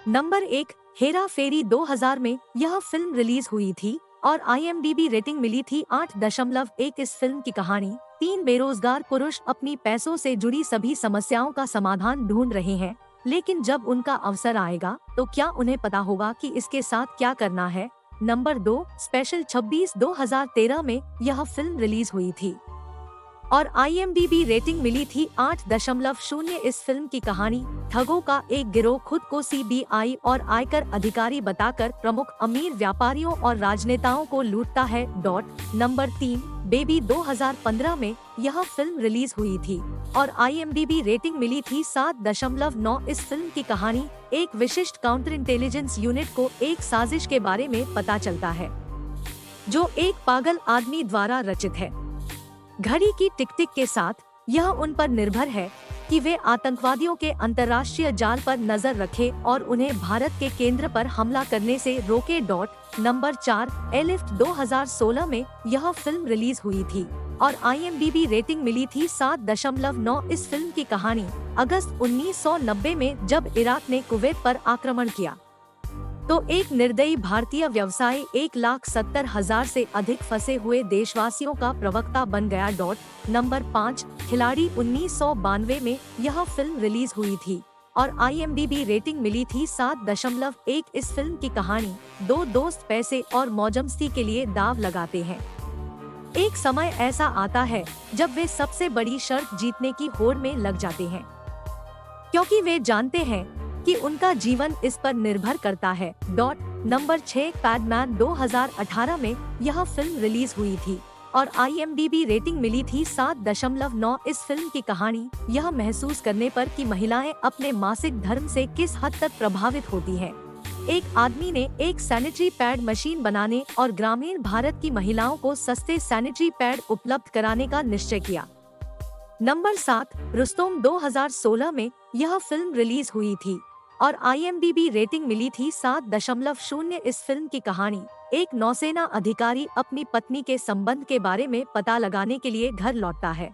Number 1, Hera फेरी 2000 में यह film release हुई थी और IMDb रेटिंग मिली थी 8.1। इस फिल्म की कहानी 3 बेरोजगार पुरुष अपनी पैसों से जुड़ी सभी समस्याओं का समाधान ढूंढ रहे हैं, लेकिन जब उनका अवसर आएगा तो क्या उन्हें पता होगा कि इसके साथ क्या करना है। नंबर 2, स्पेशल 26 2013 में यह फिल्म रिलीज हुई थी और IMDb रेटिंग मिली थी 8.0। इस फिल्म की कहानी ठगों का एक गिरोह खुद को CBI और आयकर अधिकारी बताकर प्रमुख अमीर व्यापारियों और राजनेताओं को लूटता है। नंबर 3, बेबी 2015 में यह फिल्म रिलीज हुई थी और IMDb रेटिंग मिली थी 7.9। इस फिल्म की कहानी एक विशिष्ट काउंटर इंटेलिजेंस यूनिट को एक साजिश के बारे में पता चलता है जो एक पागल आदमी द्वारा रचित है। घड़ी की टिक टिक के साथ यह उन पर निर्भर है कि वे आतंकवादियों के अंतर्राष्ट्रीय जाल पर नजर रखें और उन्हें भारत के केंद्र पर हमला करने से रोके। नंबर 4, एलिफ्ट 2016 में यह फिल्म रिलीज हुई थी और IMDb रेटिंग मिली थी 7.9। इस फिल्म की कहानी अगस्त 1990 में जब इराक ने कुवैत पर आक्रमण किया तो एक निर्दयी भारतीय व्यवसायी 1,70,000 से अधिक फंसे हुए देशवासियों का प्रवक्ता बन गया। नंबर 5, खिलाड़ी 1992 में यह फिल्म रिलीज हुई थी और IMDb रेटिंग मिली थी 7.1। इस फिल्म की कहानी 2 दोस्त पैसे और मौजमस्ती के लिए दाव लगाते हैं। एक समय ऐसा आता है जब वे सबसे बड़ी शर्त जीतने की होड़ में लग जाते हैं क्योंकि वे जानते हैं कि उनका जीवन इस पर निर्भर करता है। नंबर 6, पैडमैन 2018 में यह फिल्म रिलीज हुई थी और IMDb रेटिंग मिली थी 7.9। इस फिल्म की कहानी यह महसूस करने पर कि महिलाएं अपने मासिक धर्म से किस हद तक प्रभावित होती हैं। एक आदमी ने एक सैनिटरी पैड मशीन बनाने और ग्रामीण भारत की महिलाओं को सस्ते सैनिटरी पैड उपलब्ध कराने का निश्चय किया। नंबर 7, रुस्तम 2016 में यह फिल्म रिलीज हुई थी और IMDb रेटिंग मिली थी 7.0। इस फिल्म की कहानी एक नौसेना अधिकारी अपनी पत्नी के संबंध के बारे में पता लगाने के लिए घर लौटता है।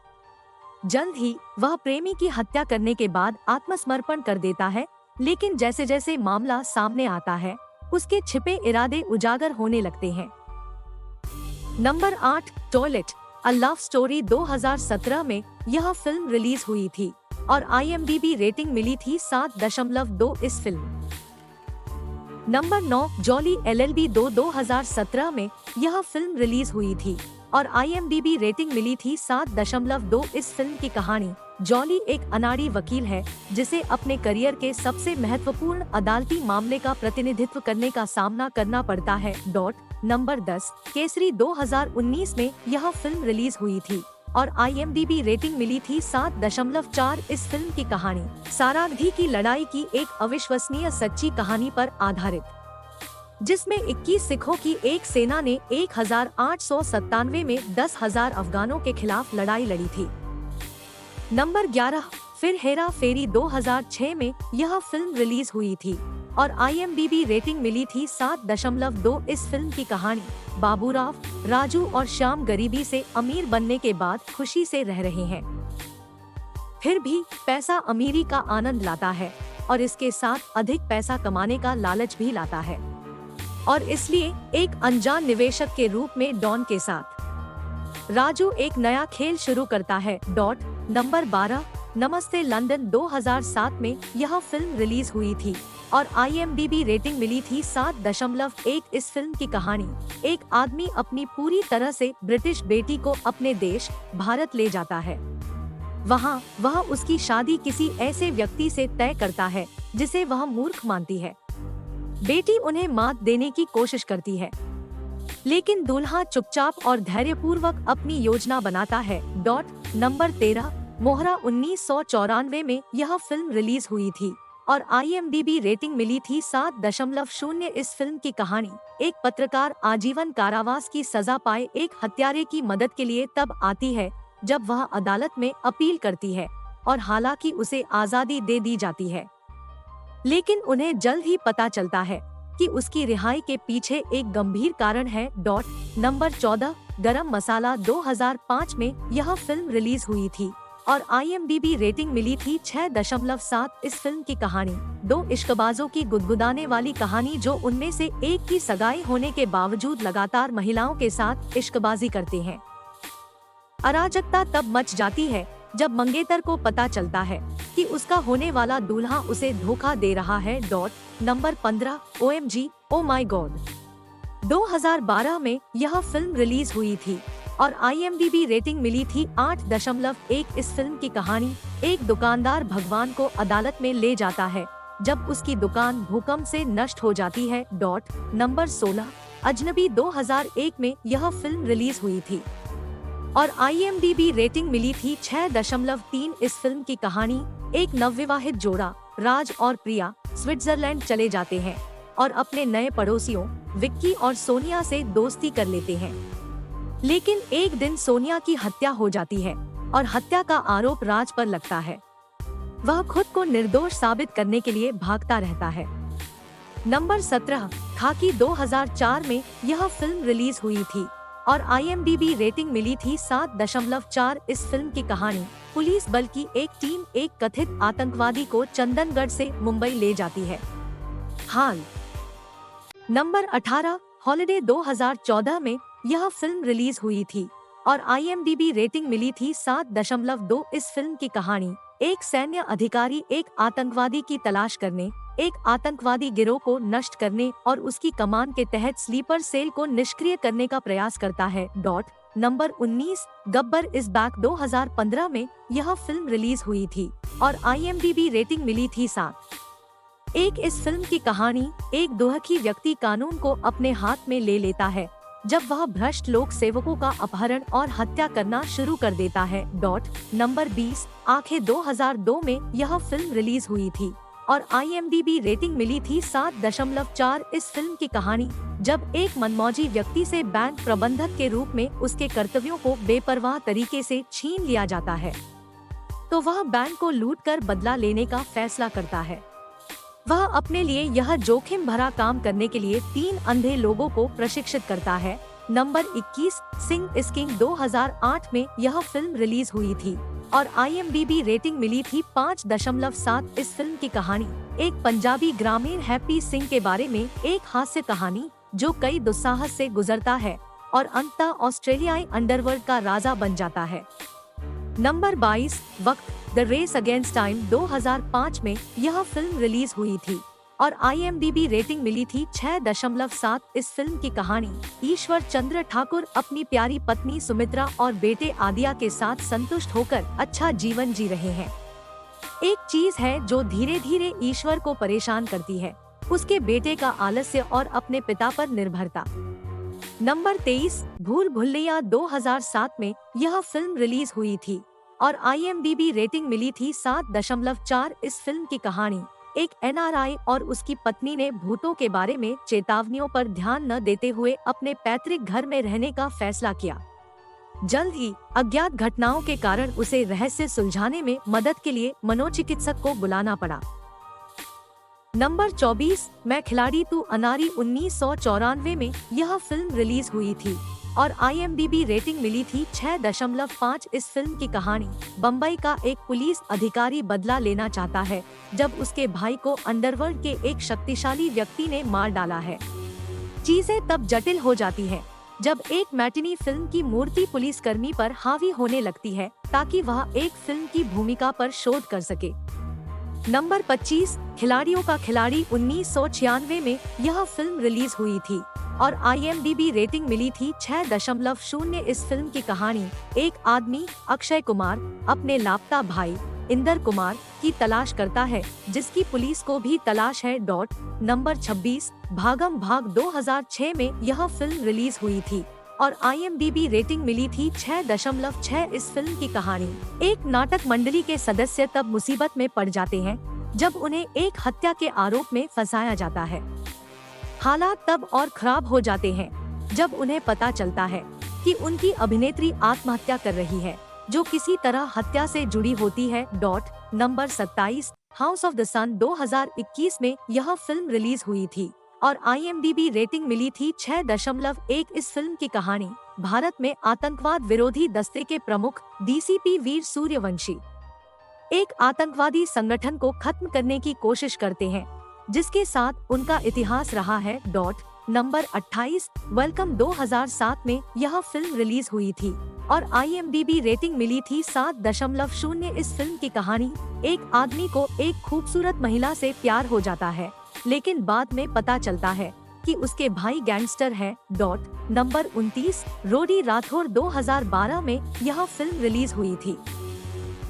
जल्द ही वह प्रेमी की हत्या करने के बाद आत्मसमर्पण कर देता है, लेकिन जैसे जैसे मामला सामने आता है उसके छिपे इरादे उजागर होने लगते हैं। Number 8, toilet a love story 2017 में यह फिल्म रिलीज हुई थी और IMDb रेटिंग मिली थी 7.2। इस फिल्म नंबर 9, जॉली LLB 2017 में यह फिल्म रिलीज हुई थी और IMDb रेटिंग मिली थी 7.2। इस फिल्म की कहानी जॉली एक अनाड़ी वकील है जिसे अपने करियर के सबसे महत्वपूर्ण अदालती मामले का प्रतिनिधित्व करने का सामना करना पड़ता है। नंबर 10, केसरी 2019 में यह फिल्म रिलीज हुई थी और IMDb रेटिंग मिली थी 7.4। इस फिल्म की कहानी सारागढ़ी की लड़ाई की एक अविश्वसनीय सच्ची कहानी पर आधारित, जिसमें 21 सिखों की एक सेना ने 1897 में 10,000 अफगानों के खिलाफ लड़ाई लड़ी थी। नंबर 11, फिर हेरा फेरी 2006 में यह फिल्म रिलीज हुई थी और IMDb रेटिंग मिली थी 7.2। इस फिल्म की कहानी बाबूराव, राजू और श्याम गरीबी से अमीर बनने के बाद खुशी से रह रहे हैं, फिर भी पैसा अमीरी का आनंद लाता है और इसके साथ अधिक पैसा कमाने का लालच भी लाता है और इसलिए एक अनजान निवेशक के रूप में डॉन के साथ राजू एक नया खेल शुरू करता है। नंबर 12, नमस्ते लंदन 2007 में यह फिल्म रिलीज हुई थी और IMDb रेटिंग मिली थी 7.1। इस फिल्म की कहानी एक आदमी अपनी पूरी तरह से ब्रिटिश बेटी को अपने देश भारत ले जाता है। वहाँ वह उसकी शादी किसी ऐसे व्यक्ति से तय करता है जिसे वह मूर्ख मानती है। बेटी उन्हें मात देने की कोशिश करती है, लेकिन दूल्हा चुपचाप और धैर्यपूर्वक अपनी योजना बनाता है। नंबर 13, मोहरा 1994 में यह फिल्म रिलीज हुई थी और IMDb रेटिंग मिली थी 7.0। इस फिल्म की कहानी एक पत्रकार आजीवन कारावास की सजा पाए एक हत्यारे की मदद के लिए तब आती है जब वह अदालत में अपील करती है और हालांकि उसे आजादी दे दी जाती है, लेकिन उन्हें जल्द ही पता चलता है कि उसकी रिहाई के पीछे एक गंभीर कारण है। नंबर 14, गरम मसाला 2005 में यह फिल्म रिलीज हुई थी और IMDb रेटिंग मिली थी 6.7। इस फिल्म की कहानी दो इश्कबाजों की गुदगुदाने वाली कहानी जो उनमें से एक की सगाई होने के बावजूद लगातार महिलाओं के साथ इश्कबाजी करते हैं। अराजकता तब मच जाती है जब मंगेतर को पता चलता है कि उसका होने वाला दूल्हा उसे धोखा दे रहा है। नंबर 15 OMG ओ माई गॉड। 2012 में यह फिल्म रिलीज हुई थी और IMDb रेटिंग मिली थी 8.1। इस फिल्म की कहानी एक दुकानदार भगवान को अदालत में ले जाता है जब उसकी दुकान भूकंप से नष्ट हो जाती है। नंबर 16 अजनबी। 2001 में यह फिल्म रिलीज हुई थी और IMDb रेटिंग मिली थी 6.3। इस फिल्म की कहानी एक नवविवाहित जोड़ा राज और प्रिया स्विट्जरलैंड चले जाते हैं और अपने नए पड़ोसियों विक्की और सोनिया से दोस्ती कर लेते हैं। लेकिन एक दिन सोनिया की हत्या हो जाती है और हत्या का आरोप राज पर लगता है। वह खुद को निर्दोष साबित करने के लिए भागता रहता है। नंबर 17 खाकी। 2004 में यह फिल्म रिलीज हुई थी और IMDb रेटिंग मिली थी 7.4। इस फिल्म की कहानी पुलिस बल की एक टीम एक कथित आतंकवादी को चंदनगढ़ से मुंबई ले जाती है। हाल। Number 18 holiday. 2014 में यह फिल्म रिलीज हुई थी और IMDb रेटिंग मिली थी 7.2। इस फिल्म की कहानी एक सैन्य अधिकारी एक आतंकवादी की तलाश करने, एक आतंकवादी गिरोह को नष्ट करने और उसकी कमान के तहत स्लीपर सेल को निष्क्रिय करने का प्रयास करता है। Number 19 Gabbar is back. 2015 में यह फिल्म रिलीज हुई थी और IMDb रेटिंग मिली थी 7। इस फिल्म की कहानी एक दुखी व्यक्ति कानून को अपने हाथ में ले लेता है जब वह भ्रष्ट लोक सेवकों का अपहरण और हत्या करना शुरू कर देता है। नंबर 20 आंखें। 2002 में यह फिल्म रिलीज हुई थी और IMDb रेटिंग मिली थी 7.4। इस फिल्म की कहानी जब एक मनमौजी व्यक्ति से बैंक प्रबंधक के रूप में उसके कर्तव्यों को बेपरवाह तरीके से छीन लिया जाता है तो वह बैंक को लूटकर बदला लेने का फैसला करता है। वह अपने लिए यह जोखिम भरा काम करने के लिए 3 अंधे लोगों को प्रशिक्षित करता है। Number 21 Singh is king. 2008 में यह फिल्म रिलीज हुई थी और IMDb रेटिंग मिली थी 5.7। इस फिल्म की कहानी एक पंजाबी ग्रामीण हैप्पी सिंह के बारे में एक हास्य कहानी जो कई दुस्साहस से गुजरता है और अंततः ऑस्ट्रेलियाई अंडरवर्ल्ड का राजा बन जाता है। नंबर 22 वक्त द रेस अगेंस्ट टाइम। 2005 में यह फिल्म रिलीज हुई थी और IMDb रेटिंग मिली थी 6.7। इस फिल्म की कहानी ईश्वर चंद्र ठाकुर अपनी प्यारी पत्नी सुमित्रा और बेटे आदिया के साथ संतुष्ट होकर अच्छा जीवन जी रहे हैं। एक चीज है जो धीरे धीरे ईश्वर को परेशान करती है, उसके बेटे का आलस्य और अपने पिता पर निर्भरता। नंबर 23 भूल भुलैया। 2007 में यह फिल्म रिलीज हुई थी और IMDb रेटिंग मिली थी 7.4। इस फिल्म की कहानी एक NRI और उसकी पत्नी ने भूतों के बारे में चेतावनियों पर ध्यान न देते हुए अपने पैतृक घर में रहने का फैसला किया। जल्द ही अज्ञात घटनाओं के कारण उसे रहस्य सुलझाने में मदद के लिए मनोचिकित्सक को बुलाना पड़ा। नंबर 24 मैं खिलाड़ी तू अनारी। 1994 में यह फिल्म रिलीज हुई थी और IMDb रेटिंग मिली थी 6.5। इस फिल्म की कहानी बम्बई का एक पुलिस अधिकारी बदला लेना चाहता है जब उसके भाई को अंडरवर्ल्ड के एक शक्तिशाली व्यक्ति ने मार डाला है। चीजें तब जटिल हो जाती हैं जब एक मैटिनी फिल्म की मूर्ति पुलिसकर्मी पर हावी होने लगती है ताकि वह एक फिल्म की भूमिका पर शोध कर सके। नंबर 25 खिलाड़ियों का खिलाड़ी। 1996 में यह फिल्म रिलीज हुई थी और IMDb रेटिंग मिली थी 6.0। इस फिल्म की कहानी एक आदमी अक्षय कुमार अपने लापता भाई इंदर कुमार की तलाश करता है जिसकी पुलिस को भी तलाश है। नंबर 26 भागम भाग। 2006 में यह फिल्म रिलीज हुई थी और IMDb रेटिंग मिली थी 6.6। इस फिल्म की कहानी एक नाटक मंडली के सदस्य तब मुसीबत में पड़ जाते हैं जब उन्हें एक हत्या के आरोप में फंसाया जाता है। हालात तब और खराब हो जाते हैं जब उन्हें पता चलता है कि उनकी अभिनेत्री आत्महत्या कर रही है जो किसी तरह हत्या से जुड़ी होती है। नंबर 27 हाउस ऑफ द सन। 2021 में यह फिल्म रिलीज हुई थी और IMDb रेटिंग मिली थी 6.1। इस फिल्म की कहानी भारत में आतंकवाद विरोधी दस्ते के प्रमुख DCP वीर सूर्यवंशी एक आतंकवादी संगठन को खत्म करने की कोशिश करते हैं, जिसके साथ उनका इतिहास रहा है। नंबर 28 वेलकम 2007 में यह फिल्म रिलीज हुई थी और IMDb रेटिंग मिली थी 7.0। इस फिल्म की कहानी एक आदमी को एक खूबसूरत महिला से प्यार हो जाता है, लेकिन बाद में पता चलता है कि उसके भाई गैंगस्टर हैं। नंबर 29 रोडी राठौर 2012 में यह फिल्म रिलीज हुई थी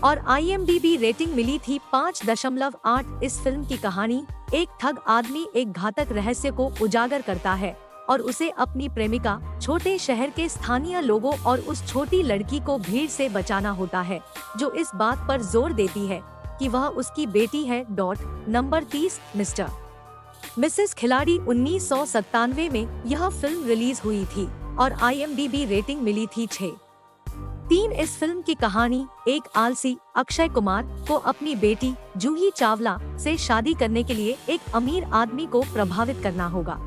और IMDb रेटिंग मिली थी 5.8। इस फिल्म की कहानी एक ठग आदमी एक घातक रहस्य को उजागर करता है और उसे अपनी प्रेमिका, छोटे शहर के स्थानीय लोगों और उस छोटी लड़की को भीड़ से बचाना होता है, जो इस बात पर जोर देती है कि वह उसकी बेटी है। नंबर 30 मिस्टर मिसेस खिलाड़ी 1997 में यह फिल्म रिलीज हुई थी और IMDb रेटिंग मिली थी 6.3। इस फिल्म की कहानी एक आलसी अक्षय कुमार को अपनी बेटी जूही चावला से शादी करने के लिए एक अमीर आदमी को प्रभावित करना होगा।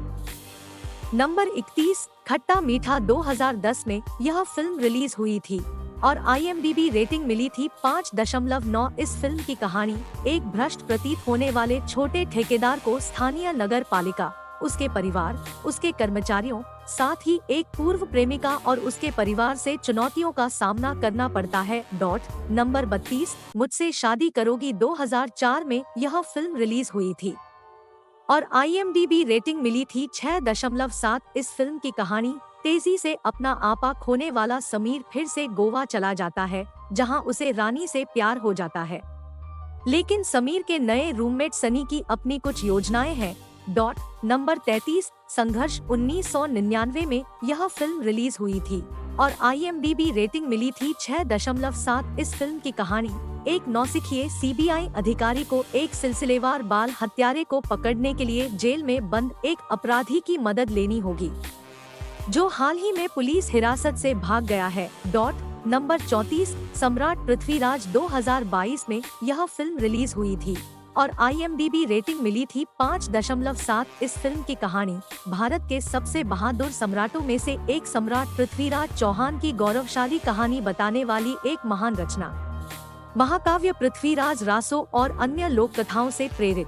नंबर 31 खट्टा मीठा 2010 में यह फिल्म रिलीज हुई थी और IMDb रेटिंग मिली थी 5.9। इस फिल्म की कहानी एक भ्रष्ट प्रतीत होने वाले छोटे ठेकेदार को स्थानीय नगर पालिका, उसके परिवार, उसके कर्मचारियों, साथ ही एक पूर्व प्रेमिका और उसके परिवार से चुनौतियों का सामना करना पड़ता है। नंबर 32 मुझसे शादी करोगी 2004 में यह फिल्म रिलीज हुई थी और IMDb रेटिंग मिली थी 6.7। इस फिल्म की कहानी तेजी से अपना आपा खोने वाला समीर फिर से गोवा चला जाता है, जहां उसे रानी से प्यार हो जाता है, लेकिन समीर के नए रूममेट सनी की अपनी कुछ योजनाएं हैं। नंबर 33 संघर्ष 1999 में यह फिल्म रिलीज हुई थी और IMDb रेटिंग मिली थी 6.7। इस फिल्म की कहानी एक नौसिखिए CBI अधिकारी को एक सिलसिलेवार बाल हत्यारे को पकड़ने के लिए जेल में बंद एक अपराधी की मदद लेनी होगी, जो हाल ही में पुलिस हिरासत से भाग गया है। नंबर 34 सम्राट पृथ्वीराज 2022 में यह फिल्म रिलीज हुई थी और IMDb रेटिंग मिली थी 5.7। इस फिल्म की कहानी भारत के सबसे बहादुर सम्राटों में से एक सम्राट पृथ्वीराज चौहान की गौरवशाली कहानी बताने वाली एक महान रचना, महाकाव्य पृथ्वीराज रासो और अन्य लोक कथाओं से प्रेरित।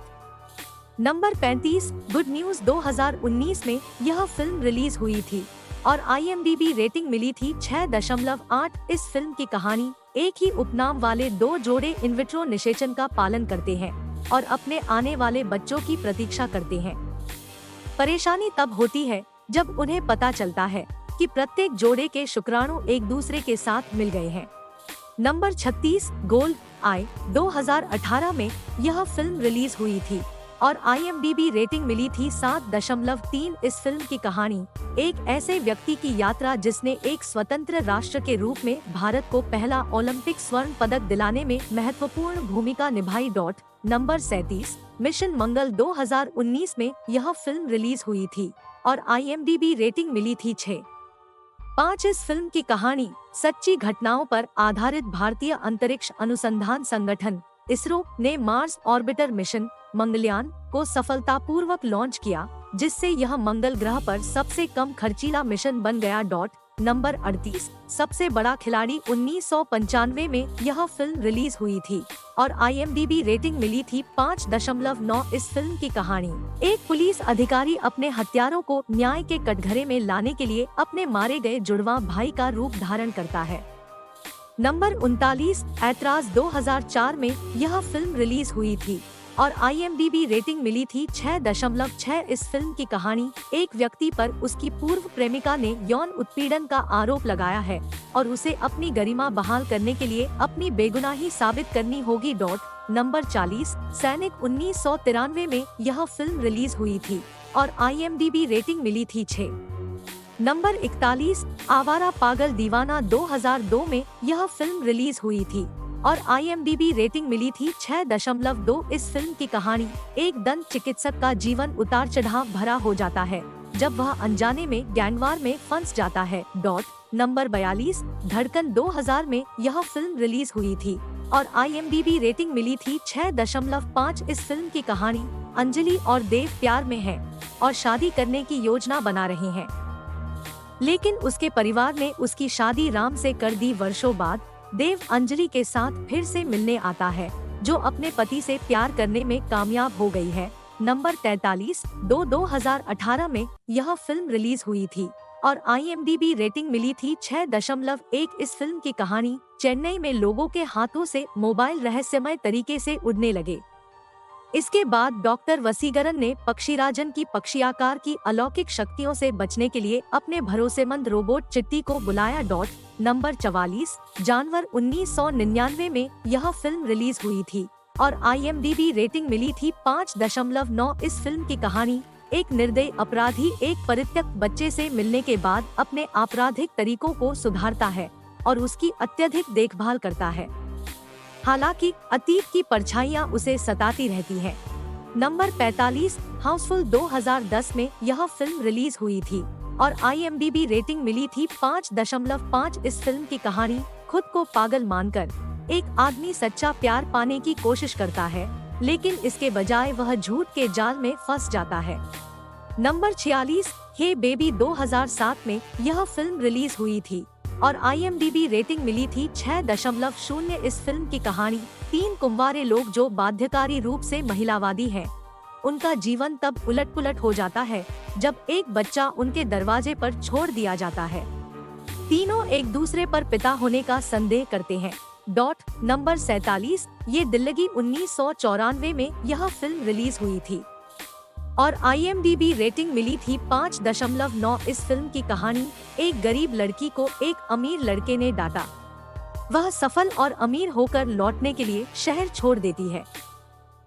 नंबर 35 गुड न्यूज 2019 में यह फिल्म रिलीज हुई थी और IMDb रेटिंग मिली थी 6.8। इस फिल्म की कहानी एक ही उपनाम वाले दो जोड़े इनविट्रो निषेचन का पालन करते हैं और अपने आने वाले बच्चों की प्रतीक्षा करते हैं। परेशानी तब होती है जब उन्हें पता चलता है कि प्रत्येक जोड़े के शुक्राणु एक दूसरे के साथ मिल गए हैं। नंबर 36 गोल्ड आई 2018 में यह फिल्म रिलीज हुई थी और IMDb रेटिंग मिली थी 7.3। इस फिल्म की कहानी एक ऐसे व्यक्ति की यात्रा जिसने एक स्वतंत्र राष्ट्र के रूप में भारत को पहला ओलंपिक स्वर्ण पदक दिलाने में महत्वपूर्ण भूमिका निभाई। नंबर 37 मिशन मंगल 2019 में यह फिल्म रिलीज हुई थी और IMDb रेटिंग मिली थी 6.5। इस फिल्म की कहानी सच्ची घटनाओं पर आधारित भारतीय अंतरिक्ष अनुसंधान संगठन इसरो ने मार्स ऑर्बिटर मिशन मंगलयान को सफलतापूर्वक लॉन्च किया, जिससे यह मंगल ग्रह पर सबसे कम खर्चीला मिशन बन गया। नंबर 38 सबसे बड़ा खिलाड़ी 1995 में यह फिल्म रिलीज हुई थी और IMDb रेटिंग मिली थी 5.9। इस फिल्म की कहानी एक पुलिस अधिकारी अपने हत्यारों को न्याय के कटघरे में लाने के लिए अपने मारे गए जुड़वा भाई का रूप धारण करता है। नंबर 39 ऐतराज 2004 में यह फिल्म रिलीज हुई थी और IMDb रेटिंग मिली थी 6.6। इस फिल्म की कहानी एक व्यक्ति पर उसकी पूर्व प्रेमिका ने यौन उत्पीड़न का आरोप लगाया है और उसे अपनी गरिमा बहाल करने के लिए अपनी बेगुनाही साबित करनी होगी। नंबर 40 सैनिक 1993 में यह फिल्म रिलीज हुई थी और IMDb रेटिंग मिली थी 6। नंबर 41 आवारा पागल दीवाना 2002 में यह फिल्म रिलीज हुई थी और IMDb रेटिंग मिली थी 6.2। इस फिल्म की कहानी एक दंत चिकित्सक का जीवन उतार चढ़ाव भरा हो जाता है जब वह अनजाने में गैंगवार में फंस जाता है। नंबर 42 धड़कन 2000 में यह फिल्म रिलीज हुई थी और IMDb रेटिंग मिली थी 6.5। इस फिल्म की कहानी अंजलि और देव प्यार में है और शादी करने की योजना बना रहे हैं। लेकिन उसके परिवार ने उसकी शादी राम से कर दी। वर्षों बाद देव अंजलि के साथ फिर से मिलने आता है, जो अपने पति से प्यार करने में कामयाब हो गई है। नंबर 43 2018 में यह फिल्म रिलीज हुई थी और IMDb रेटिंग मिली थी 6.1। इस फिल्म की कहानी चेन्नई में लोगों के हाथों से मोबाइल रहस्यमय तरीके से उड़ने लगे। इसके बाद डॉक्टर वसीकरन ने पक्षीराजन की पक्षी आकार की अलौकिक शक्तियों से बचने के लिए अपने भरोसेमंद रोबोट चिट्टी को बुलाया। नंबर 44 जनवरी 1999 में यह फिल्म रिलीज हुई थी और IMDb रेटिंग मिली थी 5.9। इस फिल्म की कहानी एक निर्दयी अपराधी एक परित्यक्त बच्चे से मिलने के बाद अपने आपराधिक तरीकों को सुधारता है और उसकी अत्यधिक देखभाल करता है। हालांकि अतीत की परछाइयां उसे सताती रहती हैं। नंबर 45 हाउसफुल 2010 में यह फिल्म रिलीज हुई थी और IMDb रेटिंग मिली थी 5.5। इस फिल्म की कहानी खुद को पागल मानकर एक आदमी सच्चा प्यार पाने की कोशिश करता है, लेकिन इसके बजाय वह झूठ के जाल में फंस जाता है। नंबर 46 हे बेबी 2007 में यह फिल्म रिलीज हुई थी और IMDb रेटिंग मिली थी 6.0। इस फिल्म की कहानी 3 कुंवारे लोग जो बाध्यकारी रूप से महिलावादी हैं, उनका जीवन तब उलट-पुलट हो जाता है जब एक बच्चा उनके दरवाजे पर छोड़ दिया जाता है। तीनों एक दूसरे पर पिता होने का संदेह करते हैं। नंबर 47 ये दिल्लगी 1994 में यह फिल्म रिलीज हुई थी और IMDb रेटिंग मिली थी 5.9। इस फिल्म की कहानी एक गरीब लड़की को एक अमीर लड़के ने डांटा। वह सफल और अमीर होकर लौटने के लिए शहर छोड़ देती है।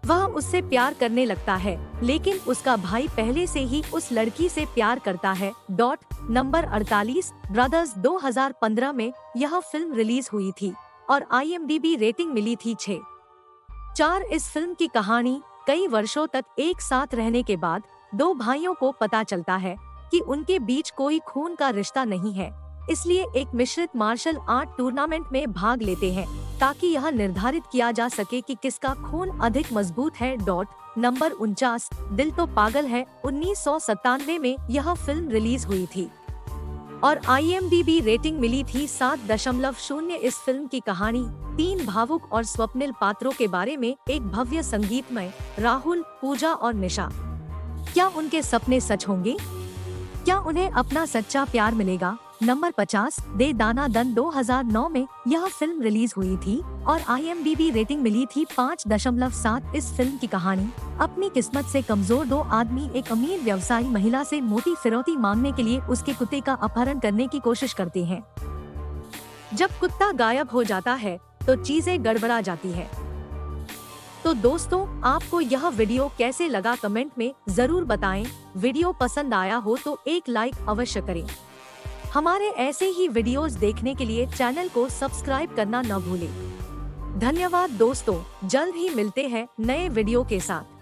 वह उससे प्यार करने लगता है, लेकिन उसका भाई पहले से ही उस लड़की से प्यार करता है। नंबर 48 ब्रदर्स 2015 में यह फिल्म रिलीज हुई थी और IMDb रेटिंग मिली थी 6.4। इस फिल्म की कहानी कई वर्षों तक एक साथ रहने के बाद 2 भाइयों को पता चलता है कि उनके बीच कोई खून का रिश्ता नहीं है, इसलिए एक मिश्रित मार्शल आर्ट टूर्नामेंट में भाग लेते हैं ताकि यह निर्धारित किया जा सके कि किसका खून अधिक मजबूत है। नंबर 49 दिल तो पागल है 1997 में यह फिल्म रिलीज हुई थी और IMDb रेटिंग मिली थी 7.0। इस फिल्म की कहानी 3 भावुक और स्वप्निल पात्रों के बारे में एक भव्य संगीतमय राहुल, पूजा और निशा। क्या उनके सपने सच होंगे? क्या उन्हें अपना सच्चा प्यार मिलेगा? नंबर 50 दे दाना दन 2009 में यह फिल्म रिलीज हुई थी और IMDb रेटिंग मिली थी 5.7। इस फिल्म की कहानी अपनी किस्मत से कमजोर 2 आदमी एक अमीर व्यवसायी महिला से मोटी फिरौती मांगने के लिए उसके कुत्ते का अपहरण करने की कोशिश करते हैं। जब कुत्ता गायब हो जाता है तो चीजें गड़बड़ा जाती है। तो दोस्तों, आपको यह वीडियो कैसे लगा कमेंट में जरूर बताएं। वीडियो पसंद आया हो तो एक लाइक अवश्य करें। हमारे ऐसे ही वीडियोस देखने के लिए चैनल को सब्सक्राइब करना न भूलें। धन्यवाद दोस्तों, जल्द ही मिलते हैं नए वीडियो के साथ।